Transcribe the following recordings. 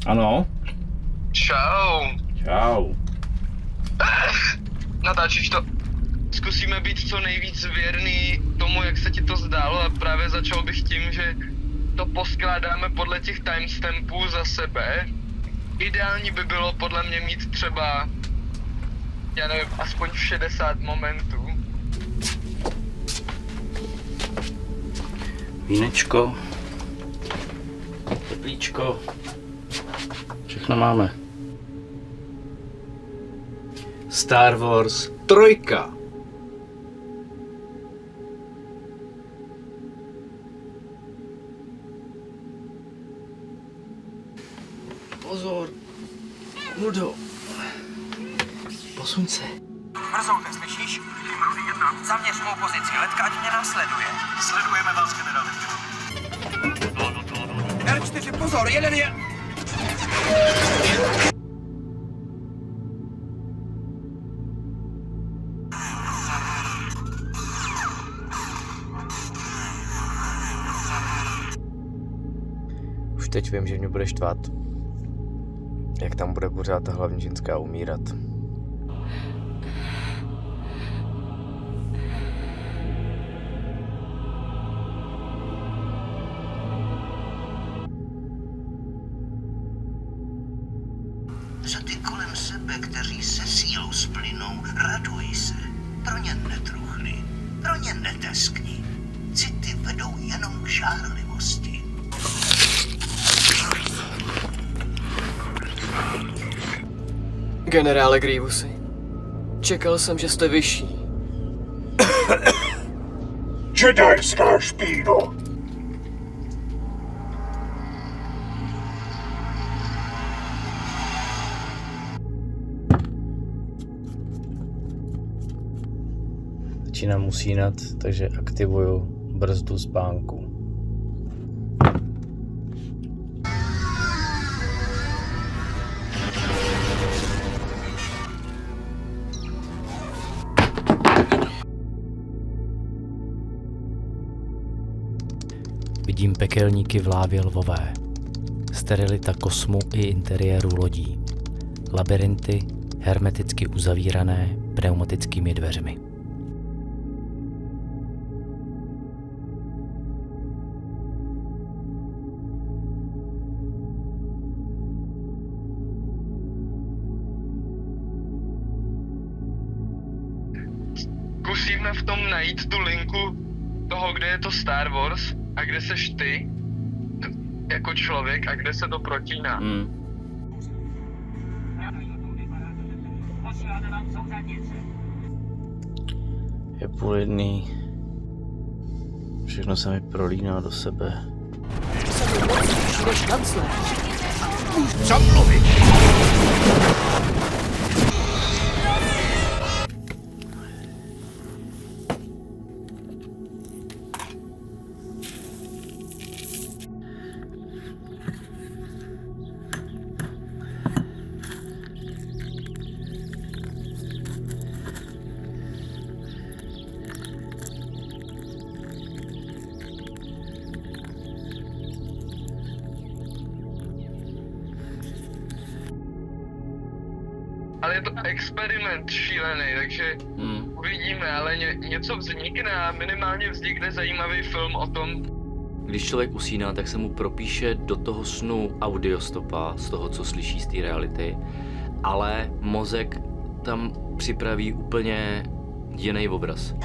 Ano. Čau. Čau. Natáčíš to? Zkusíme být co nejvíc věrný tomu, jak se ti to zdálo, a právě začal bych tím, že to poskládáme podle těch timestampů za sebe. Ideální by bylo podle mě mít třeba, já nevím, aspoň 60 momentů. Vínečko. Teplíčko. Všechno máme. Star Wars 3. Pozor. Ludo. Posuň se. Mrzoute, slyšíš? Rudy 1. Zaměř mou pozici, letka ať mě následuje. Sledujeme vás, generále. R4, pozor, jeden je... Už teď vím, že mě bude štvat. Jak tam bude pořád ta hlavní ženská umírat. Za ty kolem sebe, kteří se sílou splynou, raduj se. Pro ně netruchni, pro ně neteskni. City vedou jenom k žárlivosti. Generále Grievousi, čekal jsem, že jste vyšší. Jedajská špíno! Začínám usínat, takže aktivuju brzdu spánku. Vidím pekelníky v lávě lvové, sterilita kosmu i interiéru lodí, labirinty hermeticky uzavírané pneumatickými dveřmi. Zkusíme v tom najít tu linku toho, kde je to Star Wars a kde seš ty jako člověk a kde se to protíná. Je 12:30. Všechno se mi prolíná do sebe. Co mluvit? Ale je to experiment šílený, takže uvidíme, ale něco vznikne a minimálně vznikne zajímavý film o tom. Když člověk usíná, tak se mu propíše do toho snu audiostopa z toho, co slyší z té reality, ale mozek tam připraví úplně jiný obraz.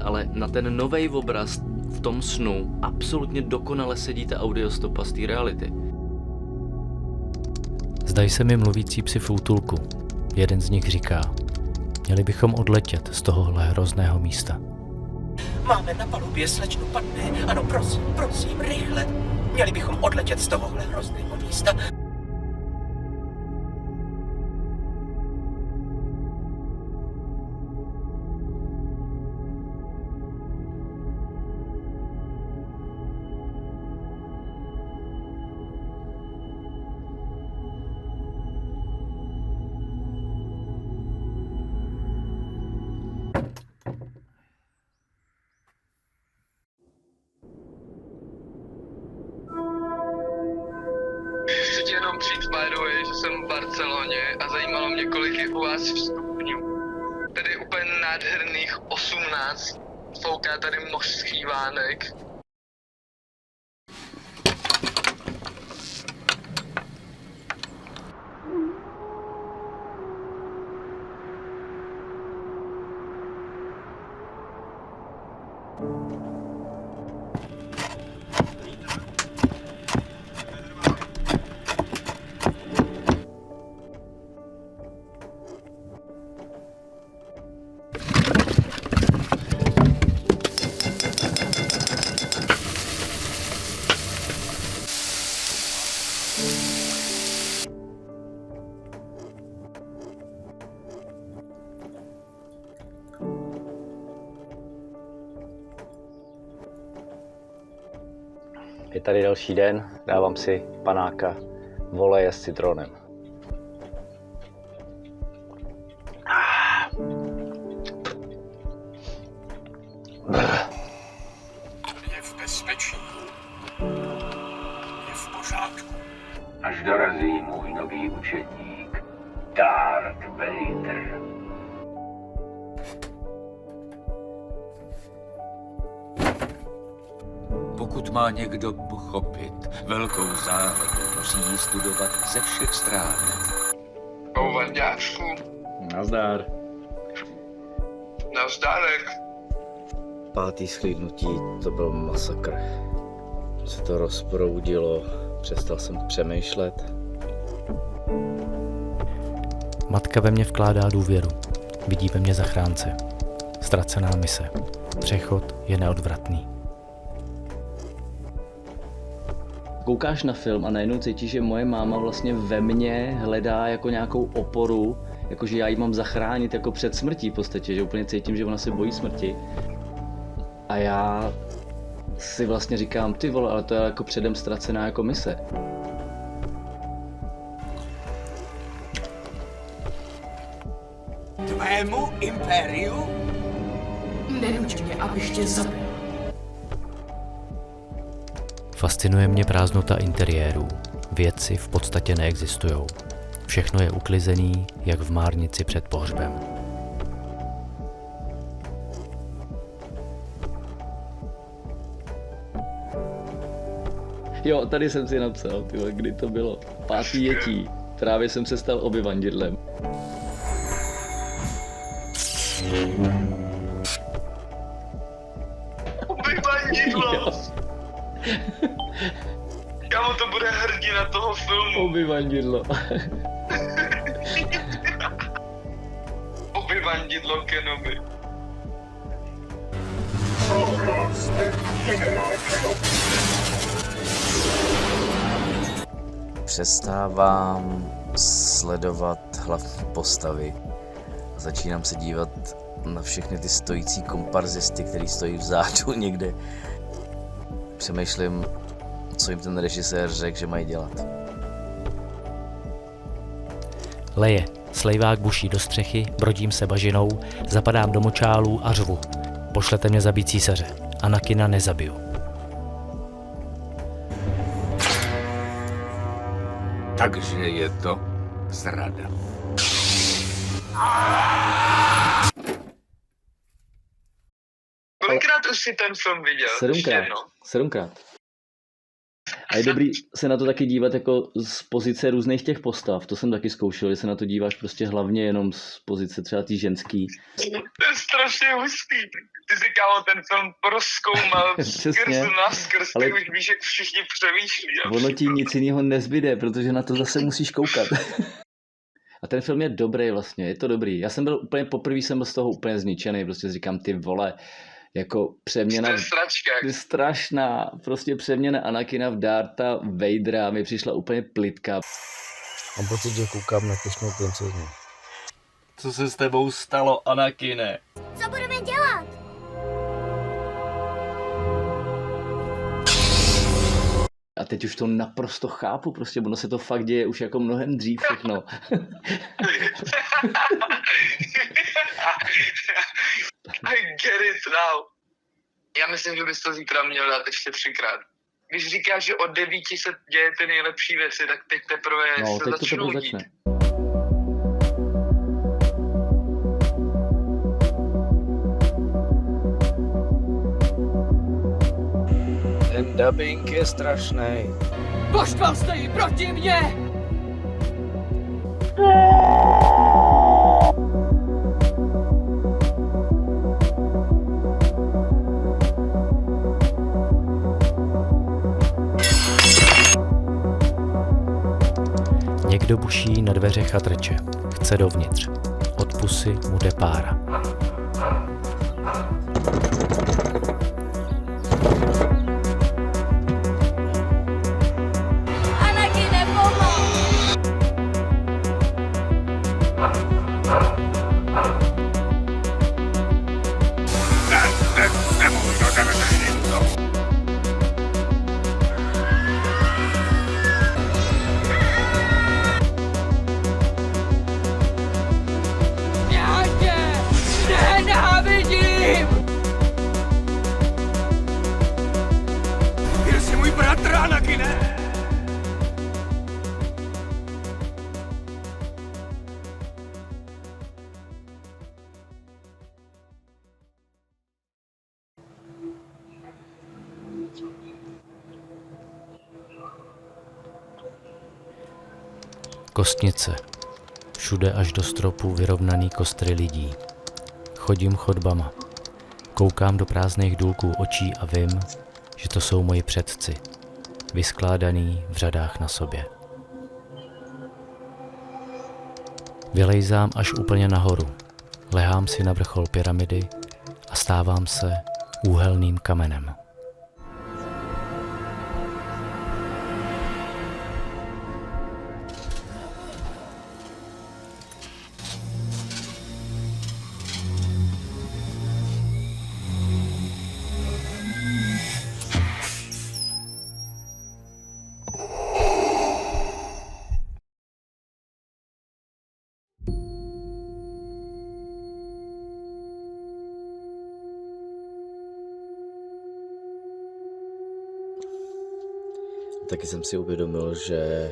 Ale na ten nový obraz v tom snu absolutně dokonale sedí ta audiostopa z té reality. Zdají se mi mluvící psi v útulku. Jeden z nich říká: měli bychom odletět z tohohle hrozného místa. Máme na palubě slečnu Padmé. Ano, prosím, prosím, rychle. Měli bychom odletět z tohohle hrozného místa. mám přijít by the way, že jsem v Barceloně a zajímalo mě, kolik je u vás stupňů. Tady úplně nádherných 18. Fouká tady mořský vánek. Je tady další den, dávám si panáka voleje s citronem. Je v bezpečí. Je v pořádku. Až dorazí můj nový učedník, Darth Vader. Pokud má někdo pochopit velkou záhadu, musí ji studovat ze všech stránek. Vanďáčku, Nazdar. nazdárek. Pátý shlídnutí, to byl masakr. Se to rozproudilo, přestal jsem přemýšlet. Matka ve mně vkládá důvěru. Vidí ve mně zachránce. Ztracená mise. Přechod je neodvratný. Koukáš na film a najednou cítíš, že moje máma vlastně ve mně hledá jako nějakou oporu, jakože já ji mám zachránit jako před smrtí v podstatě, že úplně cítím, že ona se bojí smrti. A já si vlastně říkám, ty vole, ale to je jako předem ztracená jako mise. Tvému impériu? Nenuč mě, abych tě zabil. Fascinuje mě prázdnota interiérů. Věci v podstatě neexistujou. Všechno je uklizený, jak v márnici před pohřbem. Jo, tady jsem si napsal, tyhle, kdy to bylo. 5. jetí. Právě jsem se stal obyvandidlem. Obyvandidlo! Kámo, to bude hrdina toho filmu. Obyvandidlo. Obyvandidlo Kenobi. Přestávám sledovat hlavní postavy. Začínám se dívat na všechny ty stojící komparzisty, který stojí vzadu někde. Přemýšlím, co jim ten režisér řekl, že mají dělat. Leje, slejvák buší do střechy, brodím se bažinou, zapadám do močálů a řvu. Pošlete mě zabít císaře. Anakina nezabiju. Takže je to zrada. Kolikrát už si ten film viděl? Ještě jednou. 7krát. A je dobrý se na to taky dívat jako z pozice různých těch postav. To jsem taky zkoušel, že se na to díváš prostě hlavně jenom z pozice třeba tý ženský. To je strašně hustý. Ty si, kámo, ten film prozkoumal skrz naskrz, ty už víš, jak všichni přemýšlí. Ono ti nic jiného nezbyde, protože na to zase musíš koukat. A ten film je dobrý vlastně, je to dobrý. Já jsem byl úplně, poprvé jsem byl z toho úplně zničený, prostě si říkám, ty vole, jako přeměna... To je sračka. Strašná, prostě přeměna Anakina v Dartha Vadera mi přišla úplně plytká. Mám pocit, že koukám na Pyšnou princeznu. Co se s tebou stalo, Anakine? Co budeme dělat? A teď už to naprosto chápu, prostě ono se to fakt děje už jako mnohem dřív všechno. I get it now. Já myslím, že bys to zítra měl dát ještě 3krát. Když říkáš, že od 9 se děje ty nejlepší věci, tak teď teprve No, se teď to začnou teprve dít. začne. Ten dubbing je strašný. Poštval jste ji proti mně! Někdo buší na dveře chatrče. Chce dovnitř. Od pusy mu jde pára. Anakine, pomoc! Já tě nenávidím! Ty jsi můj bratr, Anakine! Kostnice. Všude až do stropu vyrovnaný kostry lidí. Chodím chodbama. Koukám do prázdných důlků očí a vím, že to jsou moji předci. Vyskládaný v řadách na sobě. Vylejzám až úplně nahoru. Lehám si na vrchol pyramidy a stávám se úhelným kamenem. Taky jsem si uvědomil, že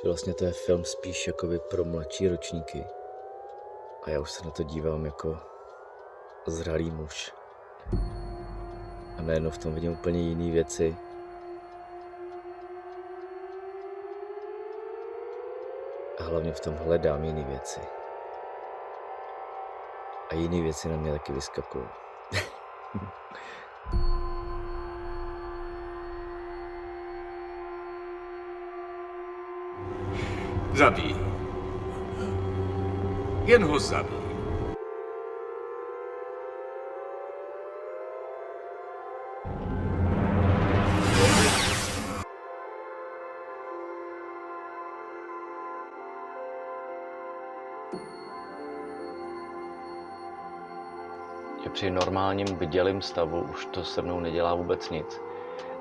vlastně to je film spíš jakoby pro mladší ročníky. A já už se na to dívám jako zralý muž. A najednou v tom vidím úplně jiné věci. A hlavně v tom hledám jiné věci. A jiné věci na mě taky vyskakují. Zabij. Jen ho zabij. Že při normálním bdělým stavu už to se mnou nedělá vůbec nic.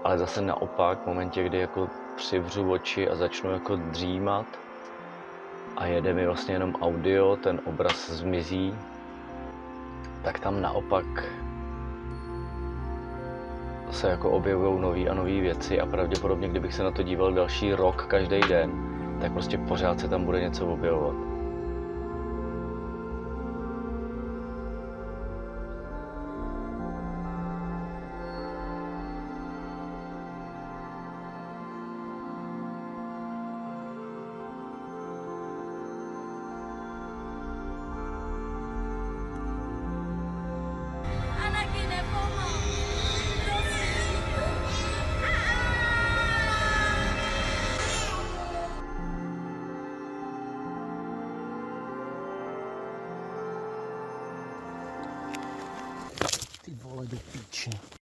Ale zase naopak, v momentě, kdy jako přivřu oči a začnu jako dřímat a jede mi vlastně jenom audio, ten obraz zmizí, tak tam naopak se jako objevují nový a nový věci a pravděpodobně, kdybych se na to díval další rok každý den, tak prostě pořád se tam bude něco objevovat. Anakine, pomoc! Ty vole do píči.